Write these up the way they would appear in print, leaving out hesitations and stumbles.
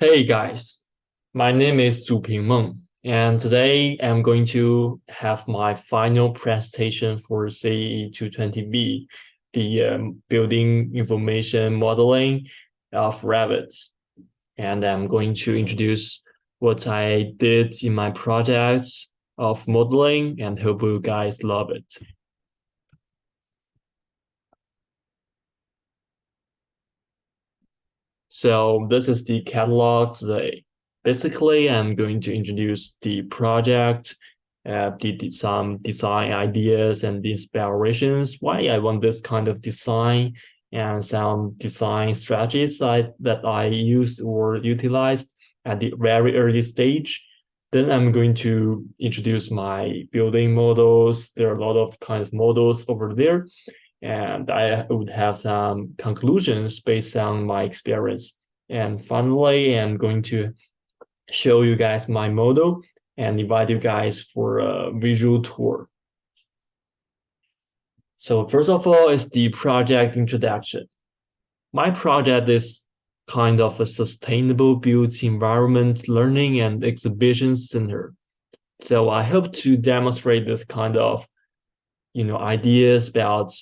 Hey guys, my name is Zuping Meng, and today I'm going to have my final presentation for CEE220B, the building information modeling of rabbits. And I'm going to introduce what I did in my projects of modeling and hope you guys love it. So this is the catalog today. Basically, I'm going to introduce the project, some design ideas and inspirations, why I want this kind of design, and some design strategies that I used or utilized at the very early stage. Then I'm going to introduce my building models. There are a lot of kind of models over there, and I would have some conclusions based on my experience. And finally, I'm going to show you guys my model and invite you guys for a visual tour. So first of all is the project introduction. My project is kind of a sustainable built environment learning and exhibition center. So I hope to demonstrate this kind of ideas about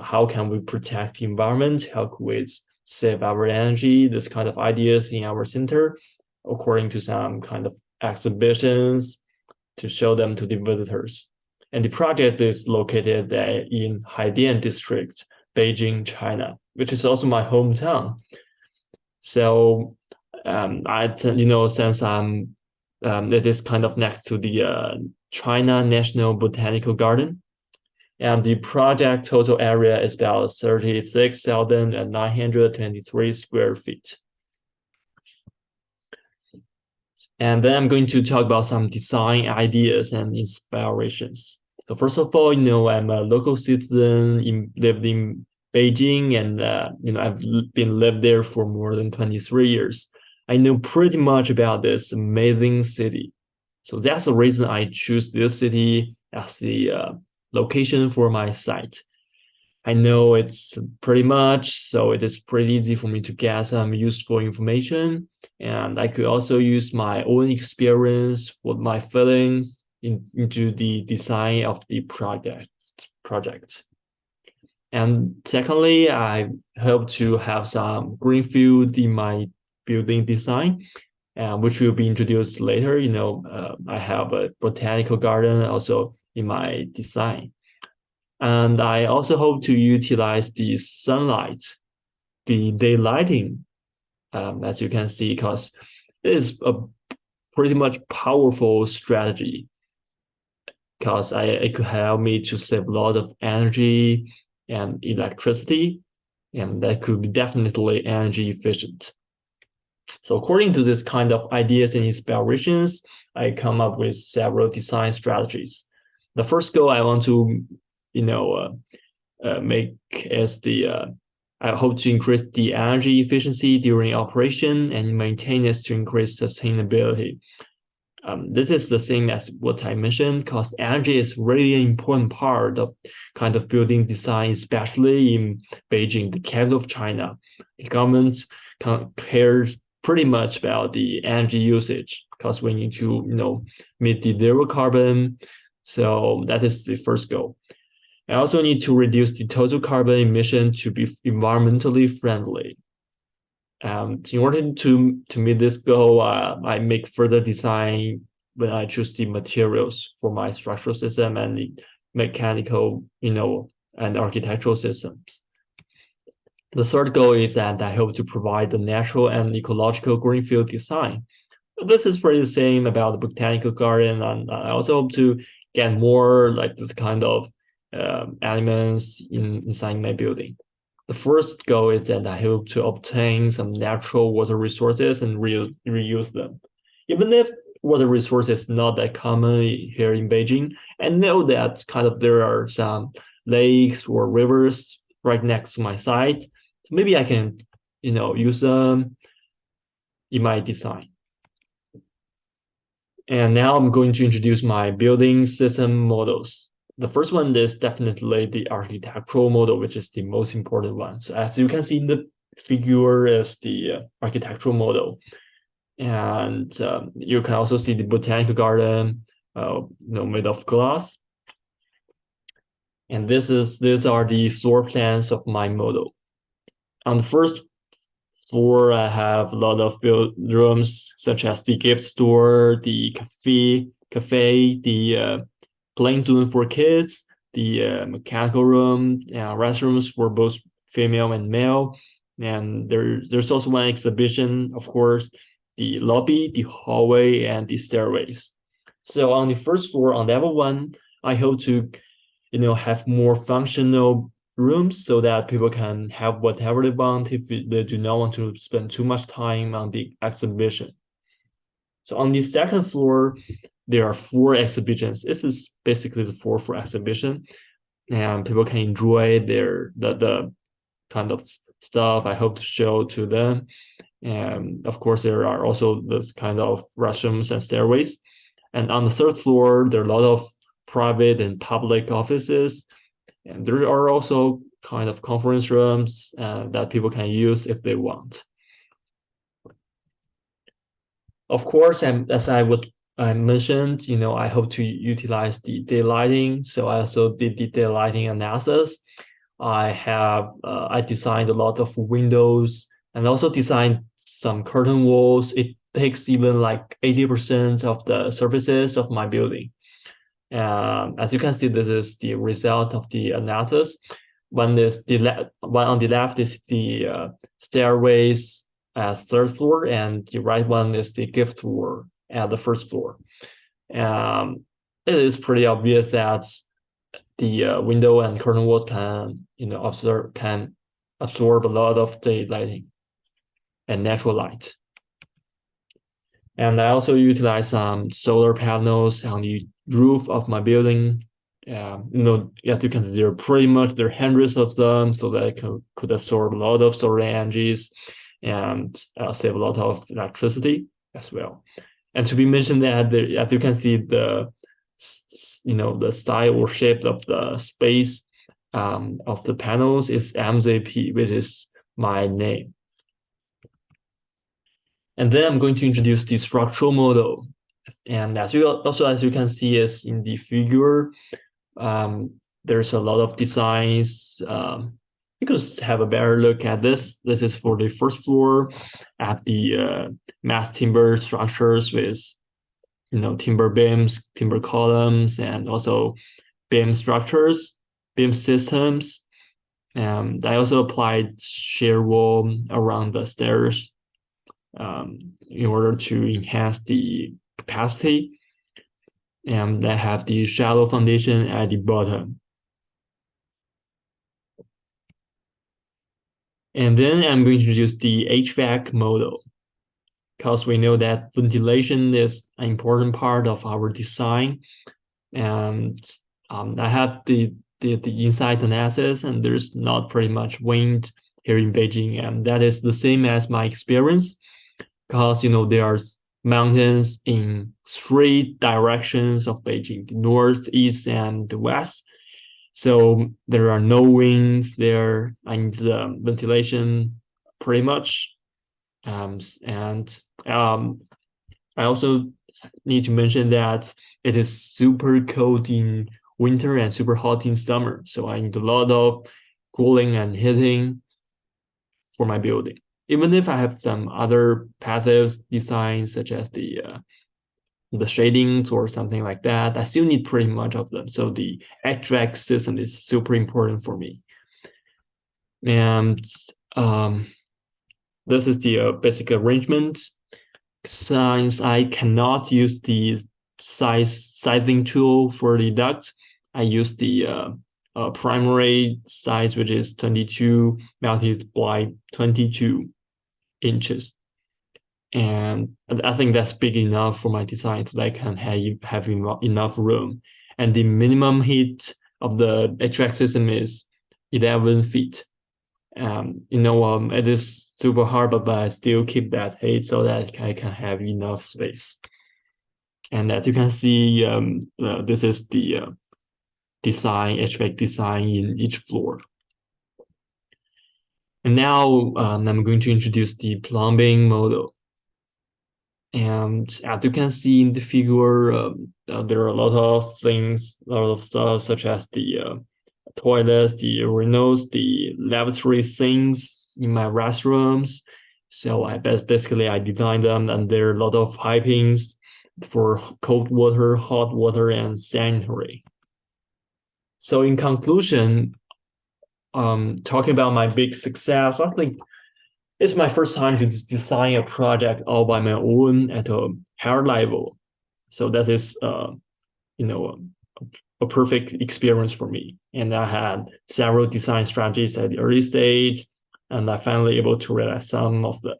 how can we protect the environment, how could we save our energy, this kind of ideas in our center, according to some kind of exhibitions to show them to the visitors. And the project is located in Haidian district, Beijing, China, which is also my hometown. So since it is kind of next to the China National Botanical Garden, and the project total area is about 36,923 square feet. And then I'm going to talk about some design ideas and inspirations. So first of all, I'm a local citizen, lived in Beijing, and I've been lived there for more than 23 years. I know pretty much about this amazing city. So that's the reason I choose this city as the location for my site. I know it's pretty much, so it is pretty easy for me to get some useful information. And I could also use my own experience with my feelings into the design of the project. And secondly, I hope to have some green field in my building design, which will be introduced later. I have a botanical garden also in my design. And I also hope to utilize the sunlight, the daylighting, as you can see, because it is a pretty much powerful strategy because it could help me to save a lot of energy and electricity, and that could be definitely energy efficient. So according to this kind of ideas and inspirations, I come up with several design strategies. The first goal I want to, make is I hope to increase the energy efficiency during operation and maintenance to increase sustainability. This is the same as what I mentioned, because energy is really an important part of kind of building design, especially in Beijing, the capital of China. The government cares pretty much about the energy usage because we need to, meet the zero carbon. So that is the first goal. I also need to reduce the total carbon emission to be environmentally friendly. In order to meet this goal, I make further design when I choose the materials for my structural system and the mechanical, and architectural systems. The third goal is that I hope to provide the natural and ecological greenfield design. This is pretty the same about the botanical garden, and I also hope to get more like this kind of elements inside my building. The first goal is that I hope to obtain some natural water resources and reuse them. Even if water resources not that common here in Beijing, I know that kind of there are some lakes or rivers right next to my site. So maybe I can, use them in my design. And now I'm going to introduce my building system models. The first one is definitely the architectural model, which is the most important one. So as you can see in the figure is the architectural model. And you can also see the botanical garden, made of glass. And these are the floor plans of my model. On the first floor, I have a lot of built rooms such as the gift store, the cafe, the playing zone for kids, the mechanical room, restrooms for both female and male. And there's also one exhibition, of course, the lobby, the hallway, and the stairways. So on the first floor, on level one, I hope to, have more functional rooms so that people can have whatever they want if they do not want to spend too much time on the exhibition. So on the second floor, there are 4 exhibitions. This is basically the floor for exhibition, and people can enjoy the kind of stuff I hope to show to them. And of course, there are also this kind of restrooms and stairways. And on the third floor, there are a lot of private and public offices, and there are also kind of conference rooms that people can use if they want. Of course, and as I mentioned, I hope to utilize the daylighting. So I also did the daylighting analysis. I designed a lot of windows and also designed some curtain walls. It takes even like 80% of the surfaces of my building. As you can see, this is the result of the analysis. One on the left is the stairways at third floor, and the right one is the gift floor at the first floor. It is pretty obvious that the window and curtain walls can absorb a lot of daylighting and natural light. And I also utilize some solar panels on the roof of my building. As you can see, there are hundreds of them, so that could absorb a lot of solar energies and save a lot of electricity as well. And to be mentioned that as you can see, the style or shape of the space of the panels is MZP, which is my name. And then I'm going to introduce the structural model. And as you can see is in the figure, there's a lot of designs. You can have a better look at this. This is for the first floor at the mass timber structures with timber beams, timber columns, and also beam structures, beam systems. And I also applied shear wall around the stairs in order to enhance the capacity. And I have the shallow foundation at the bottom. And then I'm going to introduce the HVAC model, because we know that ventilation is an important part of our design. And I have the inside analysis, and there's not pretty much wind here in Beijing, and that is the same as my experience, because there are mountains in 3 directions of Beijing: the north, east, and the west. So there are no winds there, and ventilation pretty much. And I also need to mention that it is super cold in winter and super hot in summer. So I need a lot of cooling and heating for my building. Even if I have some other passive designs, such as the shadings or something like that, I still need pretty much of them. So the HVAC system is super important for me. And this is the basic arrangement. Since I cannot use the sizing tool for the ducts, I use the primary size, which is 22 multiplied by 22 inches. And I think that's big enough for my design, so that I can have enough room. And the minimum height of the HVAC system is 11 feet. It is super hard, but I still keep that height so that I can have enough space. And as you can see, this is the HVAC design in each floor. And now I'm going to introduce the plumbing model. And as you can see in the figure, there are a lot of things, a lot of stuff such as the toilets, the urinals, the lavatory sinks in my restrooms. So basically I designed them, and there are a lot of pipings for cold water, hot water, and sanitary. So in conclusion, talking about my big success, I think it's my first time to design a project all by my own at a higher level. So that is, you know, a perfect experience for me. And I had several design strategies at the early stage, and I finally able to realize some of them.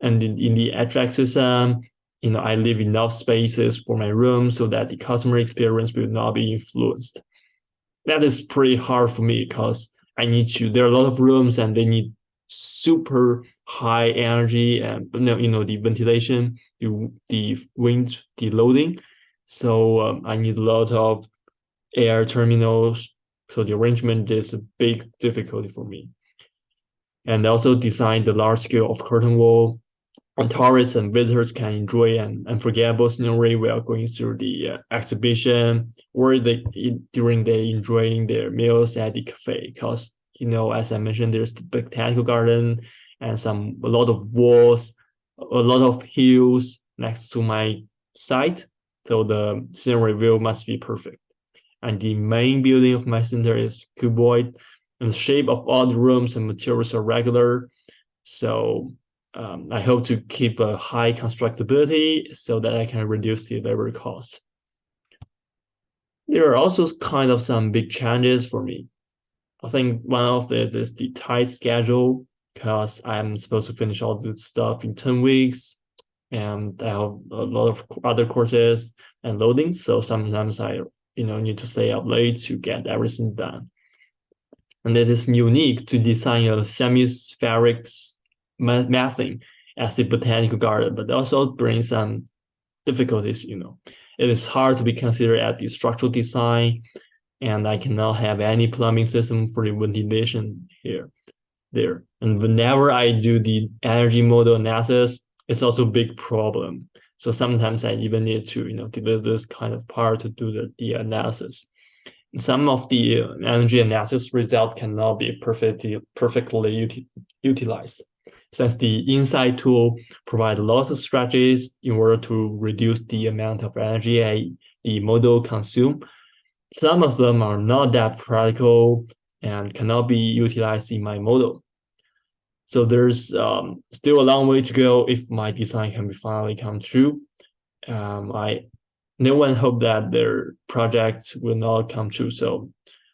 And in the HVAC system, I leave enough spaces for my room so that the customer experience will not be influenced. That is pretty hard for me because there are a lot of rooms and they need super high energy and the ventilation, the wind, the loading. So I need a lot of air terminals. So the arrangement is a big difficulty for me. And I also designed the large scale of curtain wall, and tourists and visitors can enjoy an unforgettable scenery while going through the exhibition, or during they enjoying their meals at the cafe. Because as I mentioned, there's the botanical garden and a lot of walls, a lot of hills next to my site. So the scenery view must be perfect. And the main building of my center is cuboid, and the shape of all the rooms and materials are regular. So I hope to keep a high constructability so that I can reduce the labor cost. There are also kind of some big challenges for me. I think one of it is the tight schedule, because I'm supposed to finish all this stuff in 10 weeks, and I have a lot of other courses and loading. So sometimes I need to stay up late to get everything done. And it is unique to design a semi-spheric methane as a botanical garden, but also brings some difficulties. It is hard to be considered at the structural design, and I cannot have any plumbing system for the ventilation there. And whenever I do the energy model analysis, it's also a big problem. So sometimes I even need to deliver this kind of part to do the analysis. Some of the energy analysis result cannot be perfectly utilized, since the Insight tool provides lots of strategies in order to reduce the amount of energy the model consumes. Some of them are not that practical and cannot be utilized in my model. So there's still a long way to go if my design can finally come true. No one hope that their project will not come true. So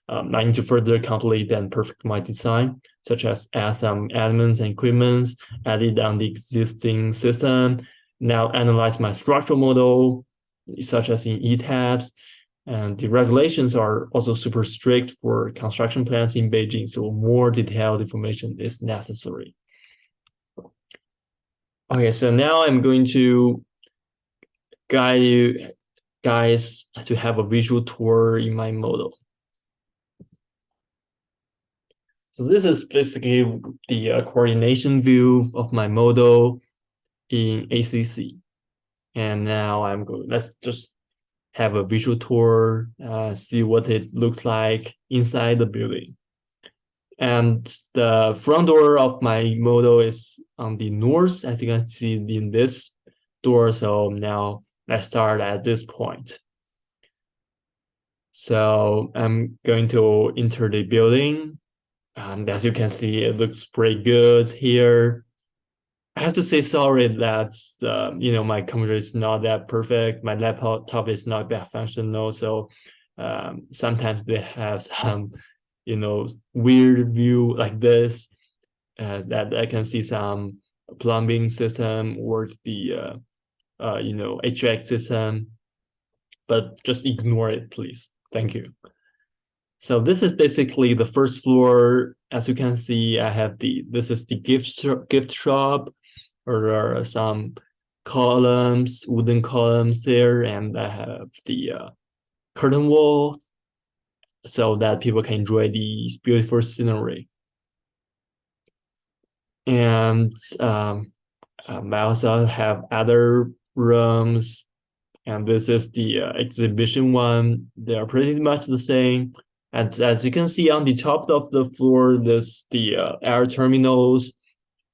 I need to further complete and perfect my design, such as add some elements and equipments added on the existing system. Now analyze my structural model, such as in ETABS. And the regulations are also super strict for construction plans in Beijing, so more detailed information is necessary. Okay, so now I'm going to guide you guys to have a visual tour in my model. So this is basically the coordination view of my model in ACC. And now let's just have a visual tour, see what it looks like inside the building. And the front door of my model is on the north, as you can see in this door. So now let's start at this point. So I'm going to enter the building. As you can see, it looks pretty good here. I have to say sorry that my computer is not that perfect. My laptop is not that functional, so sometimes they have some weird view like this, that I can see some plumbing system or the HVAC system, but just ignore it, please. Thank you. So this is basically the first floor. As you can see, this is the gift shop, or there are some columns, wooden columns there, and I have the curtain wall so that people can enjoy the beautiful scenery. And I also have other rooms, and this is the exhibition one. They are pretty much the same. And as you can see on the top of the floor, there's the air terminals,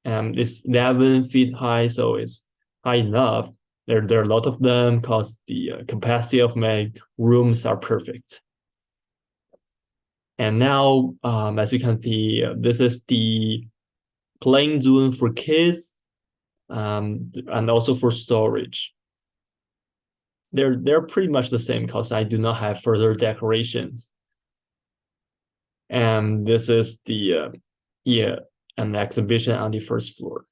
and it's 11 feet high, so it's high enough. There are a lot of them because the capacity of my rooms are perfect. And now, as you can see, this is the playing zone for kids, and also for storage. They're pretty much the same because I do not have further decorations. And this is the an exhibition on the first floor.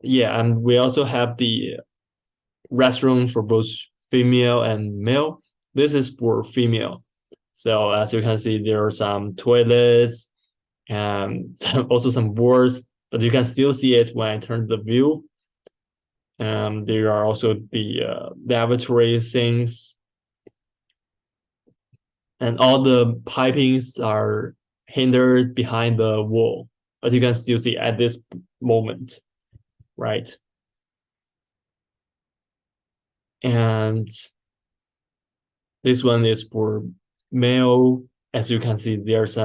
Yeah, and we also have the restrooms for both female and male. This is for female. So as you can see, there are some toilets and also some boards, but you can still see it when I turn the view. There are also the lavatory sinks, and all the pipings are hindered behind the wall, but you can still see at this moment, right? And this one is for male. As you can see, there's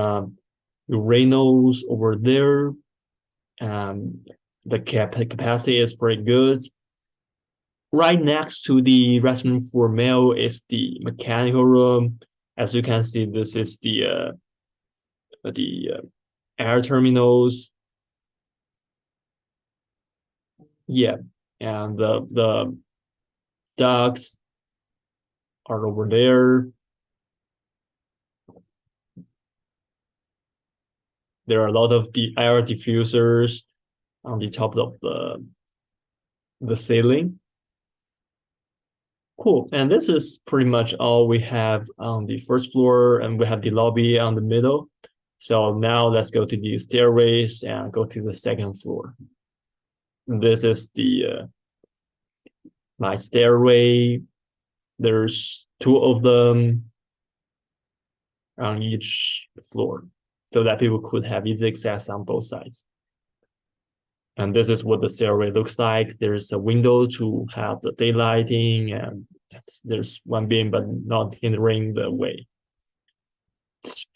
urinals over there. The capacity is pretty good. Right next to the restroom for male is the mechanical room. As you can see, this is the air terminals. Yeah, and the ducts are over there. There are a lot of the air diffusers on the top of the ceiling. Cool. And this is pretty much all we have on the first floor, and we have the lobby on the middle. So now let's go to the stairways and go to the second floor. This is the my stairway. There's two of them on each floor, so that people could have easy access on both sides. And this is what the stairway looks like. There's a window to have the daylighting, and there's one beam, but not hindering the way.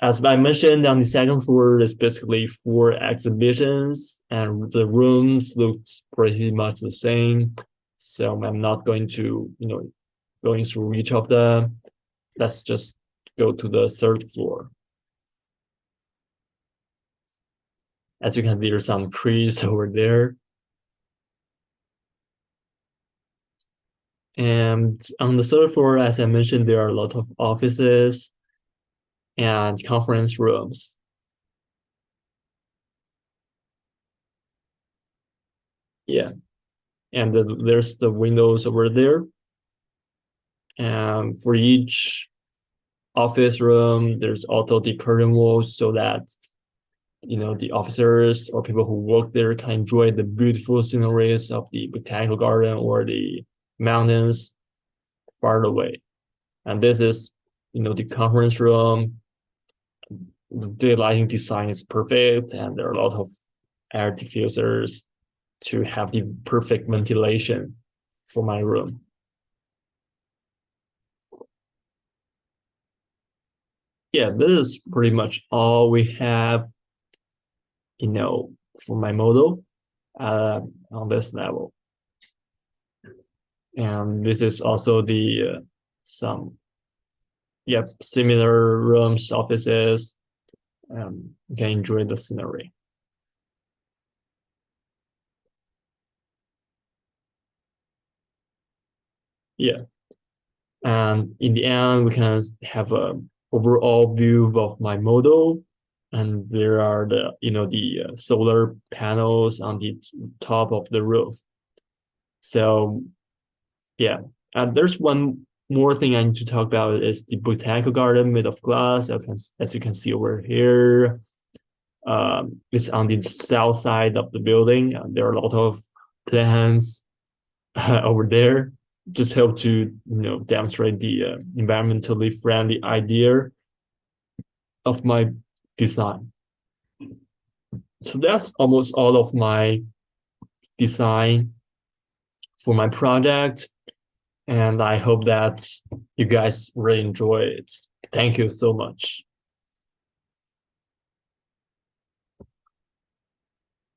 As I mentioned, on the second floor, there's basically 4 exhibitions, and the rooms look pretty much the same. So I'm not going to, going through each of them. Let's just go to the third floor. As you can see, there's some trees over there. And on the third floor, as I mentioned, there are a lot of offices and conference rooms. Yeah, and there's the windows over there. And for each office room, there's also the curtain walls so that the officers or people who work there can enjoy the beautiful sceneries of the botanical garden or the mountains far away. And this is the conference room. The daylighting design is perfect, and there are a lot of air diffusers to have the perfect ventilation for my room. Yeah, this is pretty much all we have, for my model on this level. And this is also the some similar rooms, offices. You can enjoy the scenery. Yeah, and in the end, we can have a overall view of my model, and there are the solar panels on the top of the roof. So yeah, and there's one more thing I need to talk about is the botanical garden made of glass. As you can see over here, it's on the south side of the building. There are a lot of plants over there. Just help to demonstrate the environmentally friendly idea of my design. So that's almost all of my design for my project. And I hope that you guys really enjoy it. Thank you so much.